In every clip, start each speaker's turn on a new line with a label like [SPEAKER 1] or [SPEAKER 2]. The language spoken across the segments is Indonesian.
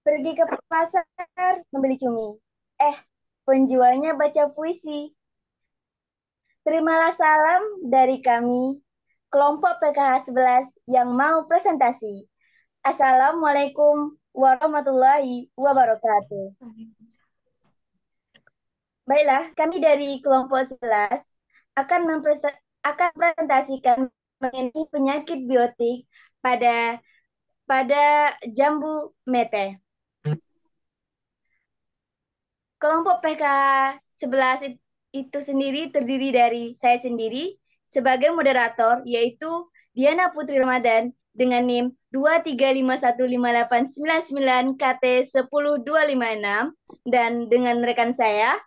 [SPEAKER 1] Pergi ke pasar membeli cumi. Eh, penjualnya baca puisi. Terimalah salam dari kami, kelompok PKH 11 yang mau presentasi. Assalamualaikum warahmatullahi wabarakatuh. Baiklah, kami dari kelompok 11 akan presentasikan mengenai penyakit biotik pada pada jambu mete. Kelompok PK 11 itu sendiri terdiri dari saya sendiri sebagai moderator, yaitu Diana Putri Ramadan dengan NIM 2351599KT10256 dan dengan rekan saya.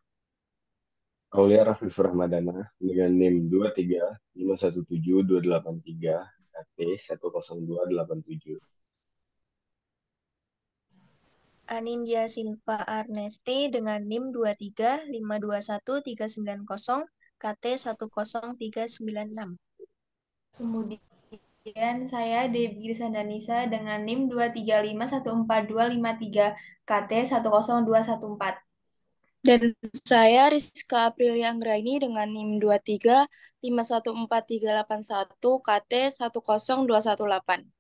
[SPEAKER 2] Aulia Rafif Ramadana dengan NIM 235172283 KT 10287.
[SPEAKER 3] Anindya Silva Arnesti dengan NIM 2352139 KT 10396.
[SPEAKER 4] Kemudian saya Debbie Grisandanisa dengan NIM 235142253 KT 10214.
[SPEAKER 5] Dan saya Rizka Aprilia Anggraini dengan NIM 2351431 KT 10218.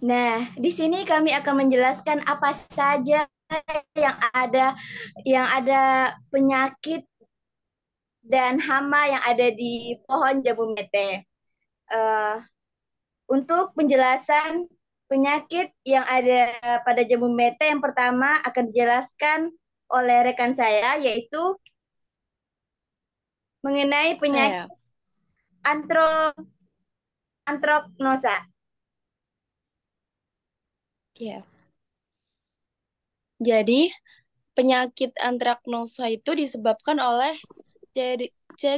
[SPEAKER 1] Nah, di sini kami akan menjelaskan apa saja yang ada penyakit dan hama yang ada di pohon jambu mete. Eh, untuk penjelasan penyakit yang ada pada jambu mete, yang pertama akan dijelaskan oleh rekan saya, yaitu mengenai penyakit antro antroknosa.
[SPEAKER 5] Ya. Jadi, penyakit antraknosa itu disebabkan oleh C.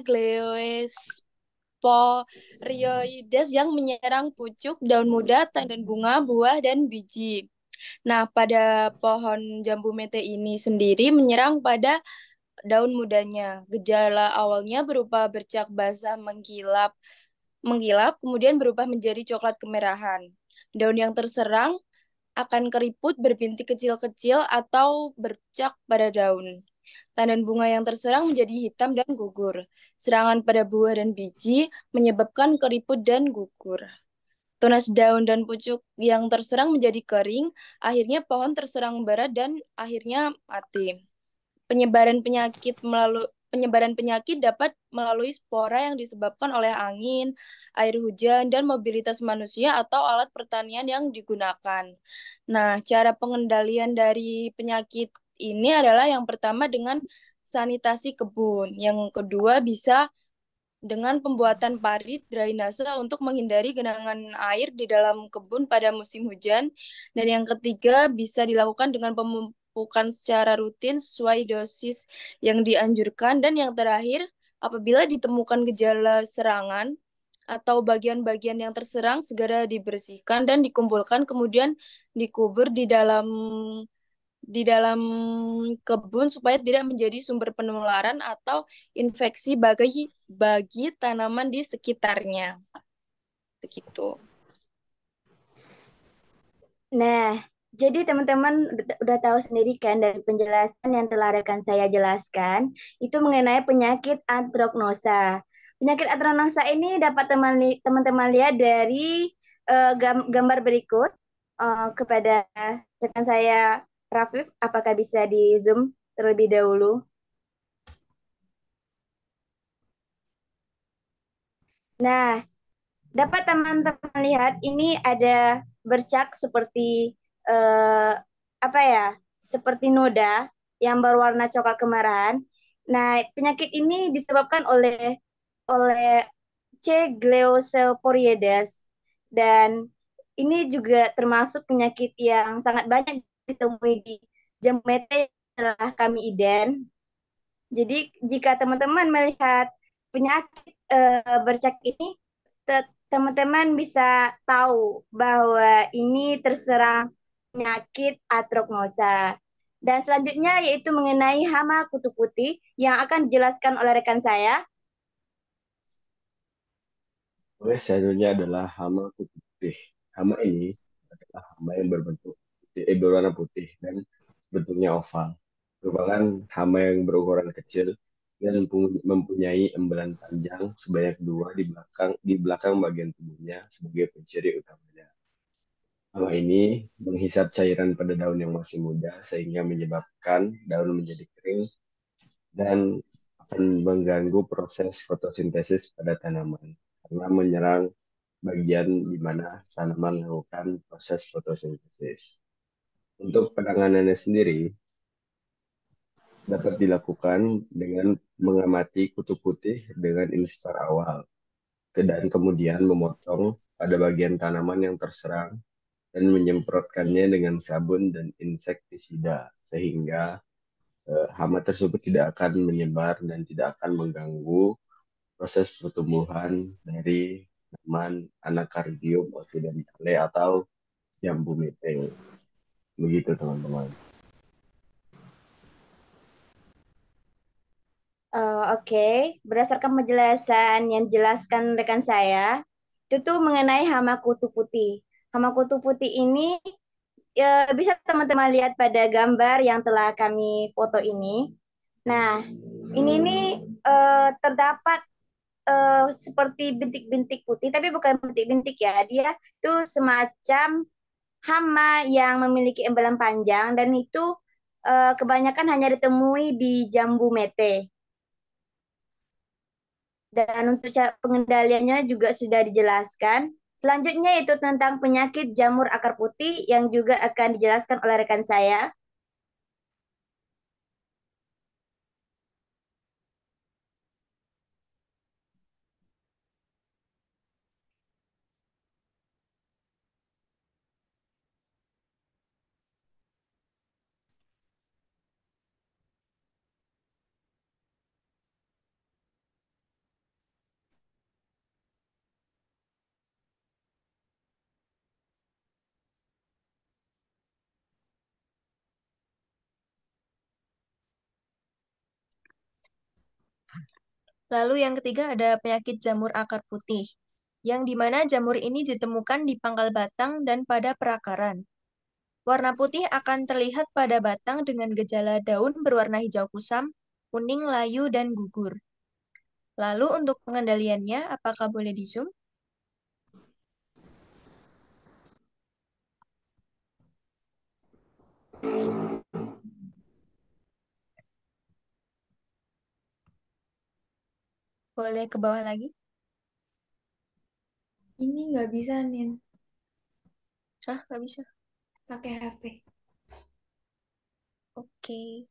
[SPEAKER 5] gliosporioides yang menyerang pucuk, daun muda, tangkai bunga, buah, dan biji. Nah, pada pohon jambu mete ini sendiri menyerang pada daun mudanya. Gejala awalnya berupa bercak basah mengkilap, kemudian berubah menjadi coklat kemerahan. Daun yang terserang akan keriput, berbintik kecil-kecil, atau bercak pada daun. Tanaman bunga yang terserang menjadi hitam dan gugur. Serangan pada buah dan biji menyebabkan keriput dan gugur. Tunas daun dan pucuk yang terserang menjadi kering, akhirnya pohon terserang bara dan akhirnya mati. Penyebaran penyakit dapat melalui spora yang disebabkan oleh angin, air hujan, dan mobilitas manusia atau alat pertanian yang digunakan. Nah, cara pengendalian dari penyakit ini adalah yang pertama dengan sanitasi kebun, yang kedua bisa dengan pembuatan parit drainase untuk menghindari genangan air di dalam kebun pada musim hujan. Dan yang ketiga bisa dilakukan dengan pemupukan secara rutin sesuai dosis yang dianjurkan. Dan yang terakhir, apabila ditemukan gejala serangan atau bagian-bagian yang terserang, segera dibersihkan dan dikumpulkan, kemudian dikubur di dalam kebun supaya tidak menjadi sumber penularan atau infeksi bagi tanaman di sekitarnya. Begitu.
[SPEAKER 1] Nah, jadi teman-teman udah tahu sendiri kan dari penjelasan yang telah rekan saya jelaskan, itu mengenai penyakit antraknosa. Penyakit antraknosa ini dapat teman-teman lihat dari gambar berikut. Kepada rekan saya Rafif, apakah bisa di zoom terlebih dahulu? Nah, dapat teman-teman lihat ini ada bercak seperti apa ya? Seperti noda yang berwarna coklat kemerahan. Nah, penyakit ini disebabkan oleh C. gliocephorides dan ini juga termasuk penyakit yang sangat banyak ditemui di jambu mete adalah kami iden. Jadi jika teman-teman melihat penyakit bercak ini, teman-teman bisa tahu bahwa ini terserang penyakit atrognosa. Dan selanjutnya yaitu mengenai hama kutu putih yang akan dijelaskan oleh rekan saya.
[SPEAKER 2] Selanjutnya adalah hama kutu putih. Hama ini adalah hama yang berbentuk berwarna putih dan bentuknya oval. Merupakan hama yang berukuran kecil dan mempunyai embelan panjang sebanyak dua di belakang bagian tubuhnya sebagai penciri utamanya. Hama ini menghisap cairan pada daun yang masih muda sehingga menyebabkan daun menjadi kering dan akan mengganggu proses fotosintesis pada tanaman karena menyerang bagian di mana tanaman melakukan proses fotosintesis. Untuk penanganannya sendiri dapat dilakukan dengan mengamati kutu putih dengan instar awal dan kemudian memotong pada bagian tanaman yang terserang dan menyemprotkannya dengan sabun dan insektisida sehingga hama tersebut tidak akan menyebar dan tidak akan mengganggu proses pertumbuhan dari tanaman Anacardium occidentale atau jambu meeting. Begitu teman-teman.
[SPEAKER 1] Oke, berdasarkan penjelasan yang dijelaskan rekan saya, itu tuh mengenai hama kutu putih. Hama kutu putih ini bisa teman-teman lihat pada gambar yang telah kami foto ini. Nah, ini nih terdapat seperti bintik-bintik putih, tapi bukan bintik-bintik ya. Dia itu semacam hama yang memiliki embelan panjang dan itu kebanyakan hanya ditemui di jambu mete. Dan untuk pengendaliannya juga sudah dijelaskan. Selanjutnya itu tentang penyakit jamur akar putih yang juga akan dijelaskan oleh rekan saya.
[SPEAKER 3] Lalu yang ketiga ada penyakit jamur akar putih, yang dimana jamur ini ditemukan di pangkal batang dan pada perakaran. Warna putih akan terlihat pada batang dengan gejala daun berwarna hijau kusam, kuning, layu, dan gugur. Lalu untuk pengendaliannya, apakah boleh di-zoom? Boleh ke bawah lagi?
[SPEAKER 4] Ini nggak bisa, Nin,
[SPEAKER 3] Hah, nggak bisa.
[SPEAKER 4] pakai HP.
[SPEAKER 3] Oke.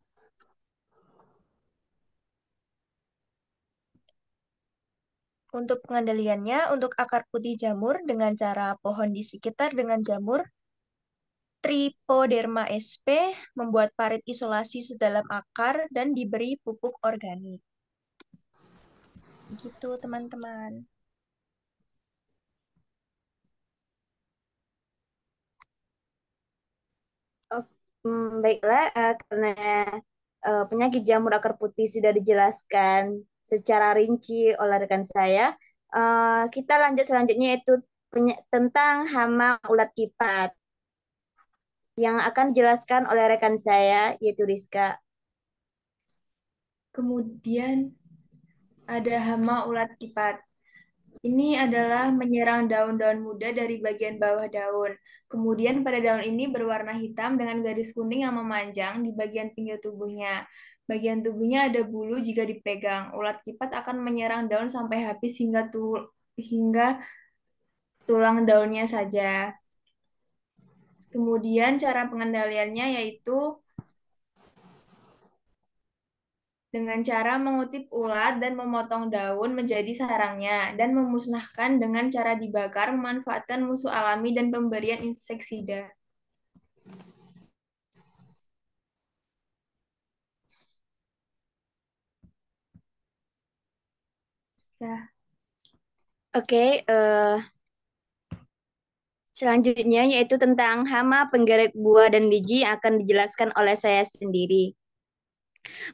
[SPEAKER 3] Untuk pengendaliannya, untuk akar putih jamur dengan cara pohon di sekitar dengan jamur, Trichoderma sp membuat parit isolasi sedalam akar dan diberi pupuk organik. Gitu, teman-teman.
[SPEAKER 1] Baiklah, karena penyakit jamur akar putih sudah dijelaskan secara rinci oleh rekan saya, kita lanjut selanjutnya yaitu tentang hama ulat kipat yang akan dijelaskan oleh rekan saya yaitu Rizka.
[SPEAKER 4] Kemudian ada hama ulat kipat. Ini adalah menyerang daun-daun muda dari bagian bawah daun. Kemudian pada daun ini berwarna hitam dengan garis kuning yang memanjang di bagian pinggir tubuhnya. Bagian tubuhnya ada bulu jika dipegang. Ulat kipat akan menyerang daun sampai habis hingga tulang daunnya saja. Kemudian cara pengendaliannya yaitu dengan cara mengutip ulat dan memotong daun menjadi sarangnya dan memusnahkan dengan cara dibakar, memanfaatkan musuh alami dan pemberian inseksida. Ya.
[SPEAKER 1] Oke, selanjutnya yaitu tentang hama penggerek buah dan biji yang akan dijelaskan oleh saya sendiri.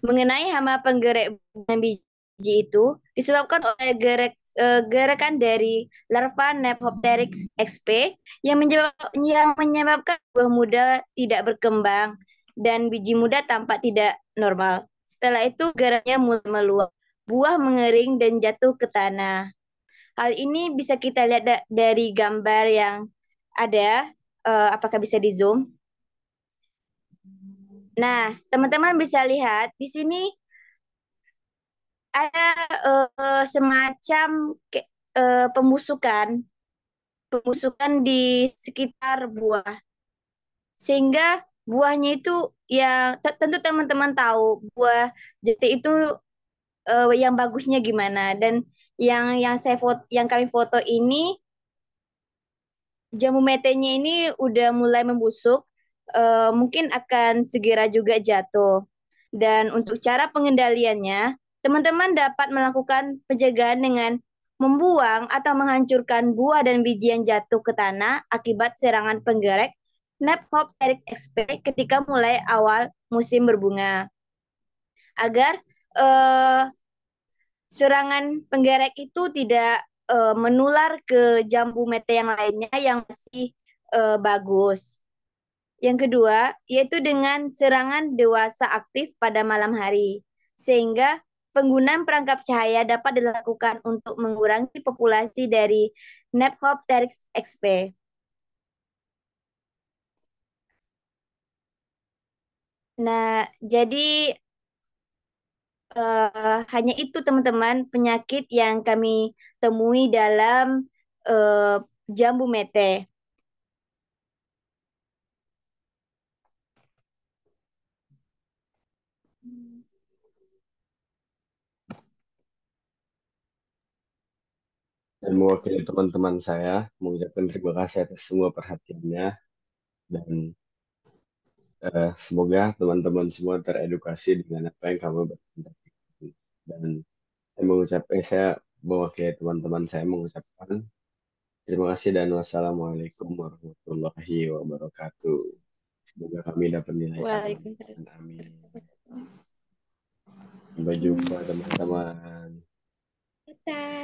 [SPEAKER 1] Mengenai hama penggerek buah dan biji itu disebabkan oleh gerakan dari larva Nephopteryx XP yang menyebabkan buah muda tidak berkembang dan biji muda tampak tidak normal. Setelah itu geraknya mulai meluap, buah mengering dan jatuh ke tanah. Hal ini bisa kita lihat dari gambar yang ada. Apakah bisa di zoom? Nah, teman-teman bisa lihat di sini ada semacam pembusukan di sekitar buah. Sehingga buahnya itu ya tentu teman-teman tahu buah jati itu yang bagusnya gimana, dan yang kami foto ini jambu metenya ini udah mulai membusuk, mungkin akan segera juga jatuh. Dan untuk cara pengendaliannya, teman-teman dapat melakukan pencegahan dengan membuang atau menghancurkan buah dan biji yang jatuh ke tanah akibat serangan penggerek Nephopteryx XP ketika mulai awal musim berbunga. Agar eh, serangan penggerek itu tidak menular ke jambu mete yang lainnya yang masih bagus. Yang kedua, yaitu dengan serangan dewasa aktif pada malam hari, sehingga penggunaan perangkap cahaya dapat dilakukan untuk mengurangi populasi dari Nephopteryx XP. Nah, jadi hanya itu teman-teman penyakit yang kami temui dalam jambu mete.
[SPEAKER 2] Dan mewakili teman-teman saya mengucapkan terima kasih atas semua perhatiannya, dan semoga teman-teman semua teredukasi dengan apa yang kamu bertindak. Dan saya mewakili teman-teman saya mengucapkan terima kasih dan wassalamualaikum warahmatullahi wabarakatuh. Semoga kami dapat nilai aman.
[SPEAKER 1] Waalaikumsalam.
[SPEAKER 2] Amin. Sampai jumpa teman-teman.
[SPEAKER 1] Dadah.